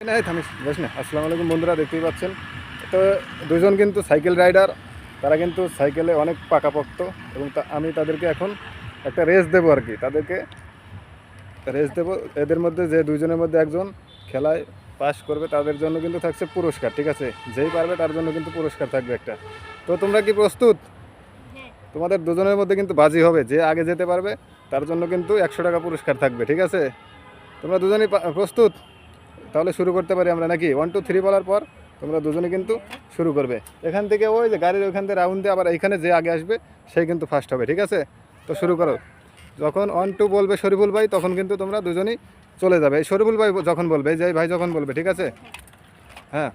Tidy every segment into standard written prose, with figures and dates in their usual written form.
না থামিস বেশ না। আসসালামু আলাইকুম বন্ধুরা, দেখতেই পাচ্ছেন তো দুজন কিন্তু সাইকেল রাইডার। তারা কিন্তু সাইকেলে অনেক পাকাপোক্ত এবং আমি তাদেরকে এখন একটা রেস দেবো আর কি। তাদেরকে রেস দেবো, এদের মধ্যে যে দুজনের মধ্যে একজন খেলায় পাস করবে তাদের জন্য কিন্তু থাকছে পুরস্কার, ঠিক আছে? যেই পারবে তার জন্য কিন্তু পুরস্কার থাকবে একটা। তো তোমরা কি প্রস্তুত? তোমাদের দুজনের মধ্যে কিন্তু বাজি হবে, যে আগে যেতে পারবে তার জন্য কিন্তু 100 টাকা পুরস্কার থাকবে, ঠিক আছে? তোমরা দুজনেই প্রস্তুত? তাহলে শুরু করতে পারি আমরা নাকি? 1 2 3 বলার পর তোমরা দুজনে কিন্তু শুরু করবে। এখান থেকে ওই যে গাড়ির ওইখান থেকে রাউন্ড দিয়ে আবার এইখানে যে আগে আসবে সেই কিন্তু ফার্স্ট হবে, ঠিক আছে? তো শুরু করো। যখন 1 2 বলবে শরীফুল ভাই তখন কিন্তু তোমরা দুজনেই চলে যাবে। এই শরীফুল ভাই যখন বলবে, যে ভাই যখন বলবে, ঠিক আছে? হ্যাঁ,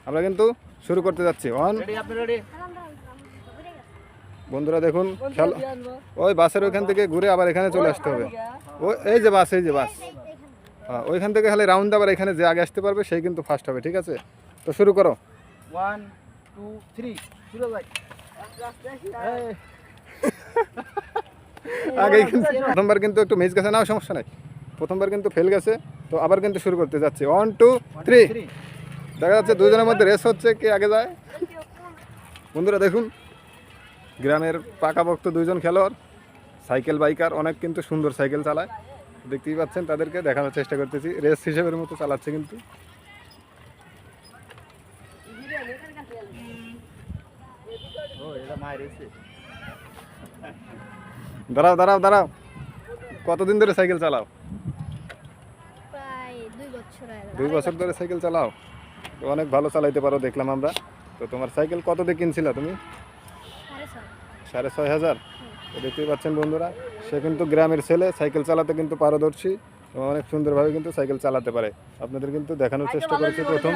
আমরা কিন্তু শুরু করতে যাচ্ছি। বন্ধুরা দেখুন খেলা, ওই বাসের ওইখান থেকে ঘুরে আবার এখানে চলে আসতে হবে। এই যে বাস, এই যে বাস, হ্যাঁ ওইখান থেকে খালি রাউন্ড আবার এখানে যে আগে আসতে পারবে সেই কিন্তু ফার্স্ট হবে, ঠিক আছে? তো শুরু করো। 1 2 3 শুরু ভাই। আগে কিন্তু প্রথমবার কিন্তু একটু মিস গেছে, না সমস্যা নাই, প্রথমবার কিন্তু ফেল গেছে। তো আবার কিন্তু শুরু করতে যাচ্ছি। 1 2 3। দেখা যাচ্ছে দুজনের মধ্যে রেস হচ্ছে, কে আগে যায়। বন্ধুরা দেখুন, গ্রামের পাকাপোক্ত দুইজন খেলোয়াড়, সাইকেল বাইকার, অনেক কিন্তু সুন্দর সাইকেল চালায়। দেখতেই পাচ্ছেন, তাদেরকে দেখানোর চেষ্টা করতেছি, রেস হিসেবের মতো চালাচ্ছে কিন্তু। দাঁড়াও দাঁড়াও দাঁড়াও, কতদিন ধরে সাইকেল চালাও? প্রায় 2 বছর ধরে সাইকেল চালাও। তো অনেক ভালো চালাইতে পারো দেখলাম আমরা। তো তোমার সাইকেল কত দিয়ে কিনছিলা তুমি? 6,500। তো দেখতেই পাচ্ছেন বন্ধুরা, সে কিন্তু গ্রামের ছেলে, সাইকেল চালাতে কিন্তু পারদর্শী এবং অনেক সুন্দরভাবে কিন্তু সাইকেল চালাতে পারে। আপনাদের কিন্তু দেখানোর চেষ্টা করেছি প্রথম।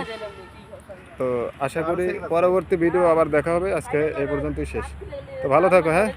তো আশা করি পরবর্তী ভিডিও আবার দেখা হবে। আজকে এই পর্যন্তই শেষ। তো ভালো থাকো, হ্যাঁ।